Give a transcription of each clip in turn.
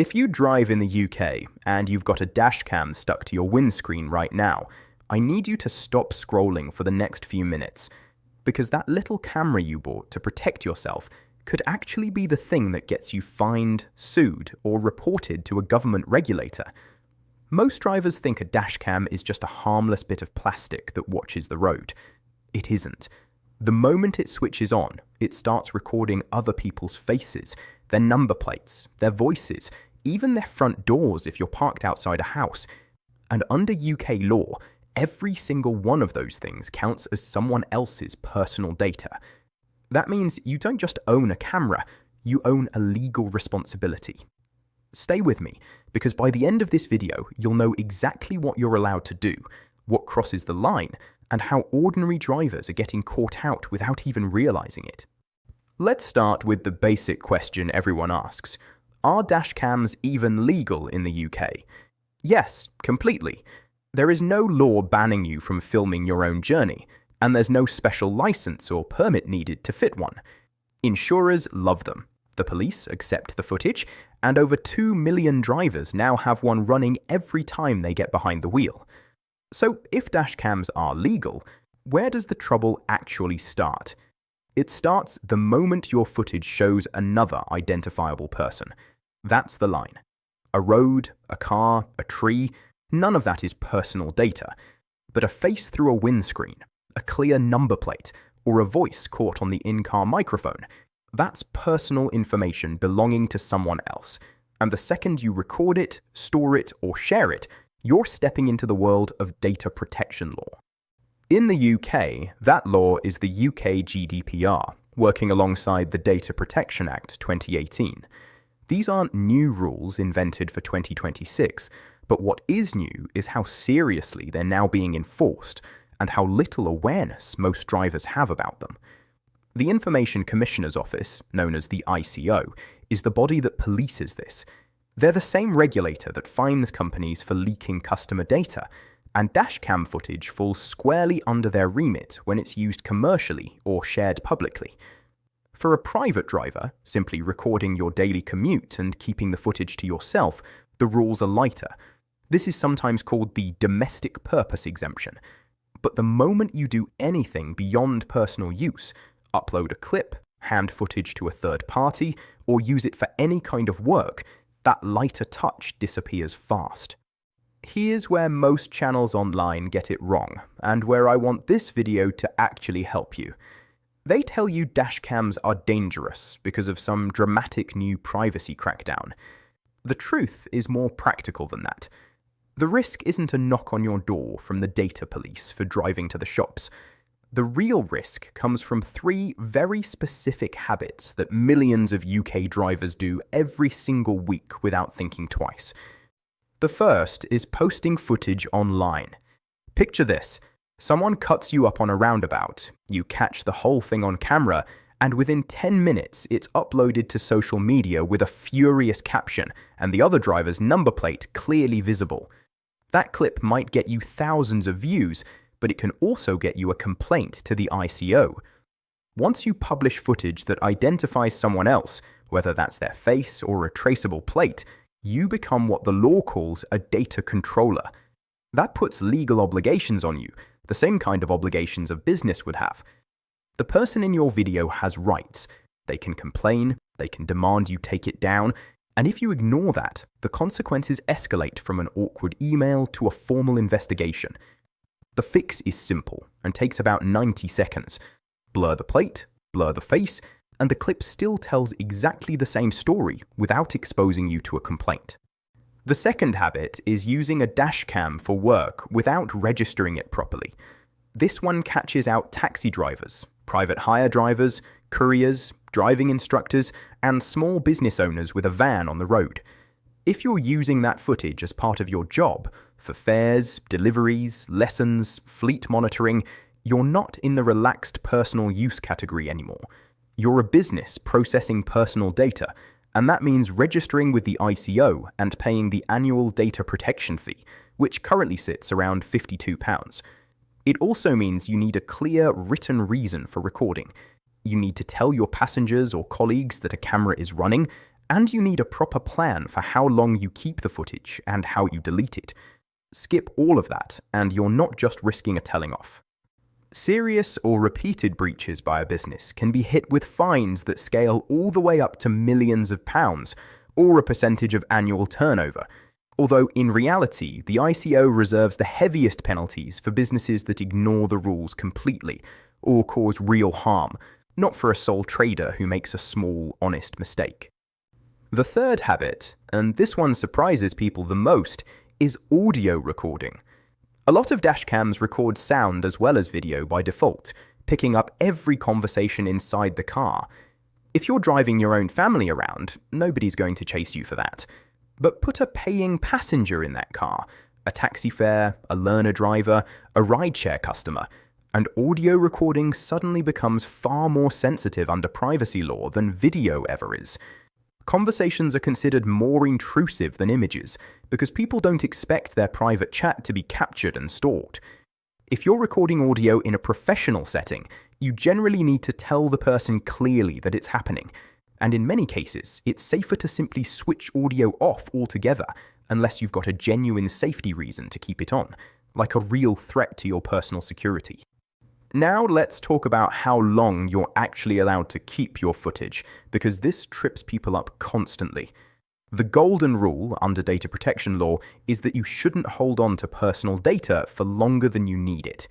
If you drive in the UK and you've got a dashcam stuck to your windscreen right now, I need you to stop scrolling for the next few minutes, because that little camera you bought to protect yourself could actually be the thing that gets you fined, sued, or reported to a government regulator. Most drivers think a dashcam is just a harmless bit of plastic that watches the road. It isn't. The moment it switches on, it starts recording other people's faces, their number plates, their voices, even their front doors if you're parked outside a house. And under UK law, every single one of those things counts as someone else's personal data. That means you don't just own a camera, you own a legal responsibility. Stay with me, because by the end of this video, you'll know exactly what you're allowed to do, what crosses the line, and how ordinary drivers are getting caught out without even realizing it. Let's start with the basic question everyone asks. Are dashcams even legal in the UK? Yes, completely. There is no law banning you from filming your own journey, and there's no special license or permit needed to fit one. Insurers love them. The police accept the footage, and over 2 million drivers now have one running every time they get behind the wheel. So if dashcams are legal, where does the trouble actually start? It starts the moment your footage shows another identifiable person. That's the line. A road, a car, a tree, none of that is personal data. But a face through a windscreen, a clear number plate, or a voice caught on the in-car microphone, that's personal information belonging to someone else. And the second you record it, store it, or share it, you're stepping into the world of data protection law. In the UK, that law is the UK GDPR, working alongside the Data Protection Act 2018. These aren't new rules invented for 2026, but what is new is how seriously they're now being enforced, and how little awareness most drivers have about them. The Information Commissioner's Office, known as the ICO, is the body that polices this. They're the same regulator that fines companies for leaking customer data, and dashcam footage falls squarely under their remit when it's used commercially or shared publicly. For a private driver, simply recording your daily commute and keeping the footage to yourself, the rules are lighter. This is sometimes called the domestic purpose exemption. But the moment you do anything beyond personal use, upload a clip, hand footage to a third party, or use it for any kind of work, that lighter touch disappears fast. Here's where most channels online get it wrong, and where I want this video to actually help you. They tell you dashcams are dangerous because of some dramatic new privacy crackdown. The truth is more practical than that. The risk isn't a knock on your door from the data police for driving to the shops. The real risk comes from 3 very specific habits that millions of UK drivers do every single week without thinking twice. The first is posting footage online. Picture this. Someone cuts you up on a roundabout, you catch the whole thing on camera, and within 10 minutes it's uploaded to social media with a furious caption and the other driver's number plate clearly visible. That clip might get you thousands of views, but it can also get you a complaint to the ICO. Once you publish footage that identifies someone else, whether that's their face or a traceable plate, you become what the law calls a data controller. That puts legal obligations on you, the same kind of obligations a business would have. The person in your video has rights. They can complain, they can demand you take it down, and if you ignore that, the consequences escalate from an awkward email to a formal investigation. The fix is simple and takes about 90 seconds. Blur the plate, blur the face, and the clip still tells exactly the same story without exposing you to a complaint. The second habit is using a dashcam for work without registering it properly. This one catches out taxi drivers, private hire drivers, couriers, driving instructors, and small business owners with a van on the road. If you're using that footage as part of your job, for fares, deliveries, lessons, fleet monitoring, you're not in the relaxed personal use category anymore. You're a business processing personal data, and that means registering with the ICO and paying the annual data protection fee, which currently sits around £52. It also means you need a clear written reason for recording. You need to tell your passengers or colleagues that a camera is running, And you need a proper plan for how long you keep the footage and how you delete it. Skip all of that, and you're not just risking a telling off. Serious or repeated breaches by a business can be hit with fines that scale all the way up to millions of pounds, or a percentage of annual turnover. Although in reality, the ICO reserves the heaviest penalties for businesses that ignore the rules completely, or cause real harm, not for a sole trader who makes a small, honest mistake. The third habit, and this one surprises people the most, is audio recording. A lot of dashcams record sound as well as video by default, picking up every conversation inside the car. If you're driving your own family around, nobody's going to chase you for that. But put a paying passenger in that car, a taxi fare, a learner driver, a rideshare customer, and audio recording suddenly becomes far more sensitive under privacy law than video ever is. Conversations are considered more intrusive than images, because people don't expect their private chat to be captured and stored. If you're recording audio in a professional setting, you generally need to tell the person clearly that it's happening, and in many cases, it's safer to simply switch audio off altogether, unless you've got a genuine safety reason to keep it on, like a real threat to your personal security. Now let's talk about how long you're actually allowed to keep your footage, because this trips people up constantly. The golden rule under data protection law is that you shouldn't hold on to personal data for longer than you need it.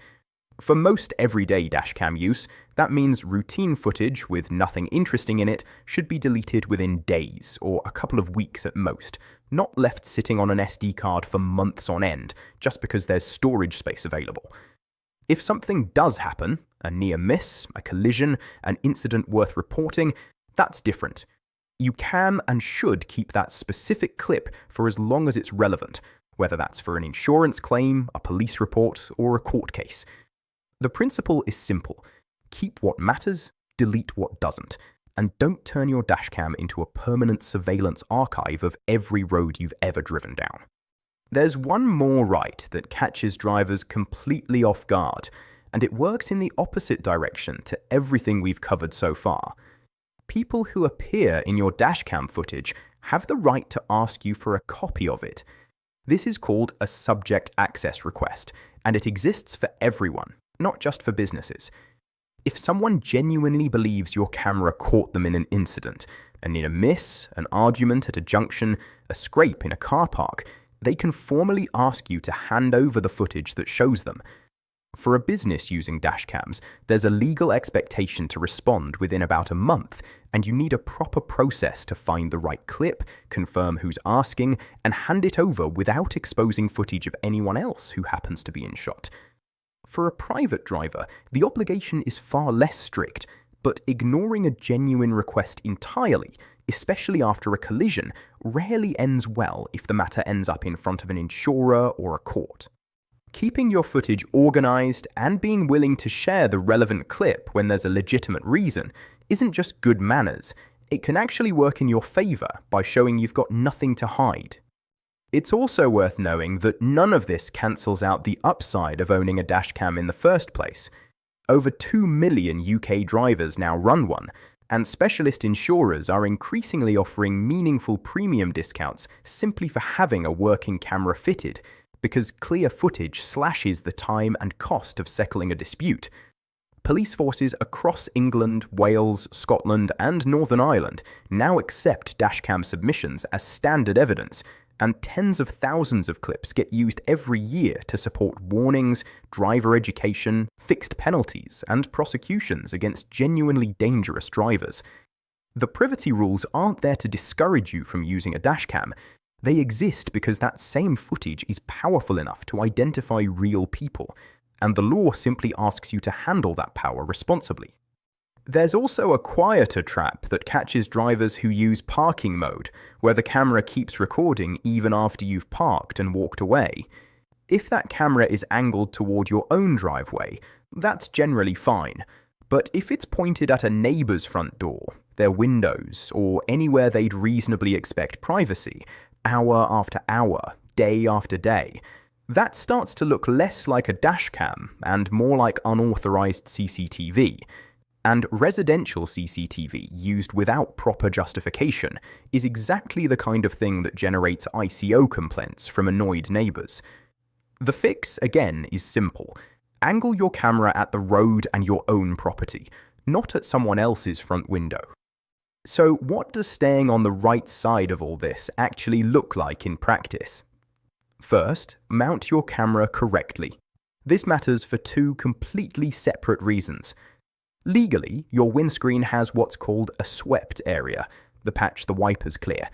For most everyday dashcam use, that means routine footage with nothing interesting in it should be deleted within days or a couple of weeks at most, not left sitting on an SD card for months on end just because there's storage space available. If something does happen, a near miss, a collision, an incident worth reporting, that's different. You can and should keep that specific clip for as long as it's relevant, whether that's for an insurance claim, a police report, or a court case. The principle is simple. Keep what matters, delete what doesn't, and don't turn your dashcam into a permanent surveillance archive of every road you've ever driven down. There's one more right that catches drivers completely off guard, and it works in the opposite direction to everything we've covered so far. People who appear in your dashcam footage have the right to ask you for a copy of it. This is called a subject access request, and it exists for everyone, not just for businesses. If someone genuinely believes your camera caught them in an incident, a near miss, an argument at a junction, a scrape in a car park, they can formally ask you to hand over the footage that shows them. For a business using dashcams, there's a legal expectation to respond within about a month, and you need a proper process to find the right clip, confirm who's asking, and hand it over without exposing footage of anyone else who happens to be in shot. For a private driver, the obligation is far less strict, but ignoring a genuine request entirely, especially after a collision, rarely ends well if the matter ends up in front of an insurer or a court. Keeping your footage organized and being willing to share the relevant clip when there's a legitimate reason isn't just good manners, it can actually work in your favor by showing you've got nothing to hide. It's also worth knowing that none of this cancels out the upside of owning a dashcam in the first place. Over 2 million UK drivers now run one, and specialist insurers are increasingly offering meaningful premium discounts simply for having a working camera fitted, because clear footage slashes the time and cost of settling a dispute. Police forces across England, Wales, Scotland, and Northern Ireland now accept dashcam submissions as standard evidence, and tens of thousands of clips get used every year to support warnings, driver education, fixed penalties, and prosecutions against genuinely dangerous drivers. The privacy rules aren't there to discourage you from using a dashcam. They exist because that same footage is powerful enough to identify real people, and the law simply asks you to handle that power responsibly. There's also a quieter trap that catches drivers who use parking mode, where the camera keeps recording even after you've parked and walked away. If that camera is angled toward your own driveway, that's generally fine. But if it's pointed at a neighbour's front door, their windows, or anywhere they'd reasonably expect privacy, hour after hour, day after day, that starts to look less like a dashcam and more like unauthorized CCTV. And residential CCTV used without proper justification is exactly the kind of thing that generates ICO complaints from annoyed neighbours. The fix, again, is simple. Angle your camera at the road and your own property, not at someone else's front window. So what does staying on the right side of all this actually look like in practice? First, mount your camera correctly. This matters for two completely separate reasons. Legally, your windscreen has what's called a swept area, the patch the wipers clear,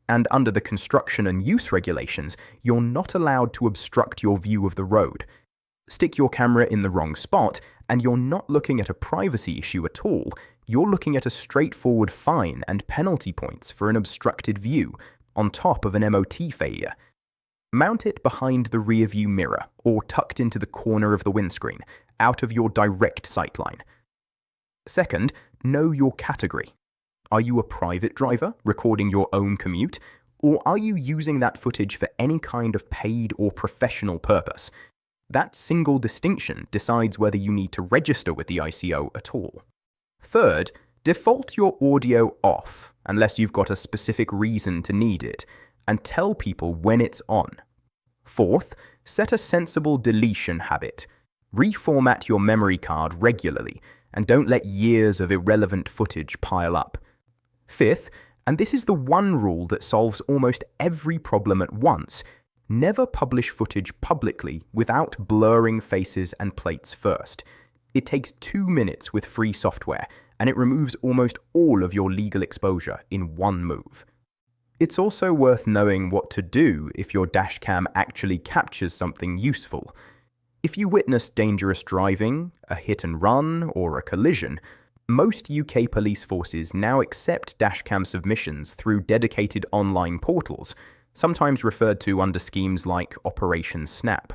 and under the construction and use regulations, you're not allowed to obstruct your view of the road. Stick your camera in the wrong spot, and you're not looking at a privacy issue at all, you're looking at a straightforward fine and penalty points for an obstructed view, on top of an MOT failure. Mount it behind the rear view mirror, or tucked into the corner of the windscreen, out of your direct sightline. Second, know your category. Are you a private driver, recording your own commute, or are you using that footage for any kind of paid or professional purpose? That single distinction decides whether you need to register with the ICO at all. Third, default your audio off, unless you've got a specific reason to need it, and tell people when it's on. Fourth, set a sensible deletion habit. Reformat your memory card regularly, and don't let years of irrelevant footage pile up. Fifth, and this is the one rule that solves almost every problem at once, never publish footage publicly without blurring faces and plates first. It takes 2 minutes with free software, and it removes almost all of your legal exposure in one move. It's also worth knowing what to do if your dashcam actually captures something useful. If you witness dangerous driving, a hit and run, or a collision, most UK police forces now accept dashcam submissions through dedicated online portals, sometimes referred to under schemes like Operation Snap.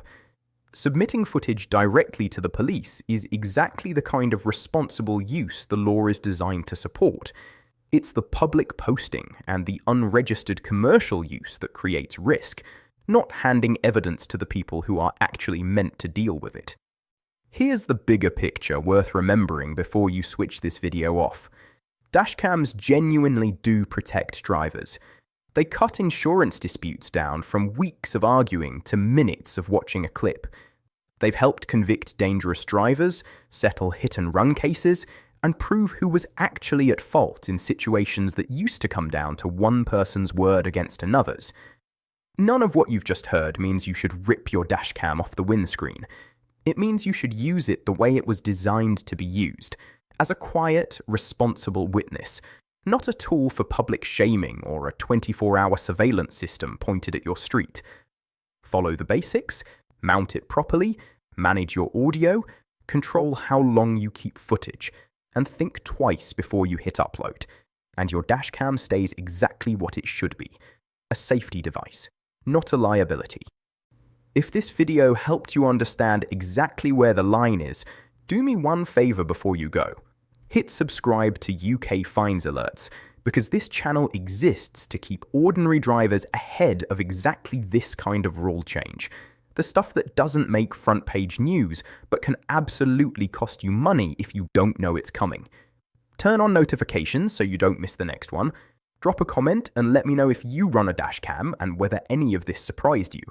Submitting footage directly to the police is exactly the kind of responsible use the law is designed to support. It's the public posting and the unregistered commercial use that creates risk, not handing evidence to the people who are actually meant to deal with it. Here's the bigger picture worth remembering before you switch this video off. Dashcams genuinely do protect drivers. They cut insurance disputes down from weeks of arguing to minutes of watching a clip. They've helped convict dangerous drivers, settle hit-and-run cases, and prove who was actually at fault in situations that used to come down to one person's word against another's. None of what you've just heard means you should rip your dashcam off the windscreen. It means you should use it the way it was designed to be used, as a quiet, responsible witness, not a tool for public shaming or a 24-hour surveillance system pointed at your street. Follow the basics, mount it properly, manage your audio, control how long you keep footage, and think twice before you hit upload, and your dashcam stays exactly what it should be, a safety device, not a liability. If this video helped you understand exactly where the line is, do me one favour before you go. Hit subscribe to UK Fines Alerts, because this channel exists to keep ordinary drivers ahead of exactly this kind of rule change. The stuff that doesn't make front page news, but can absolutely cost you money if you don't know it's coming. Turn on notifications so you don't miss the next one. Drop a comment and let me know if you run a dashcam and whether any of this surprised you.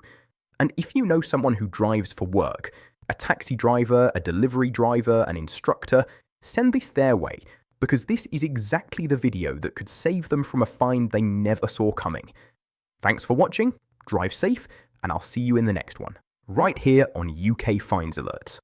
And if you know someone who drives for work, a taxi driver, a delivery driver, an instructor, send this their way, because this is exactly the video that could save them from a fine they never saw coming. Thanks for watching, drive safe, and I'll see you in the next one, right here on UK Fines Alerts.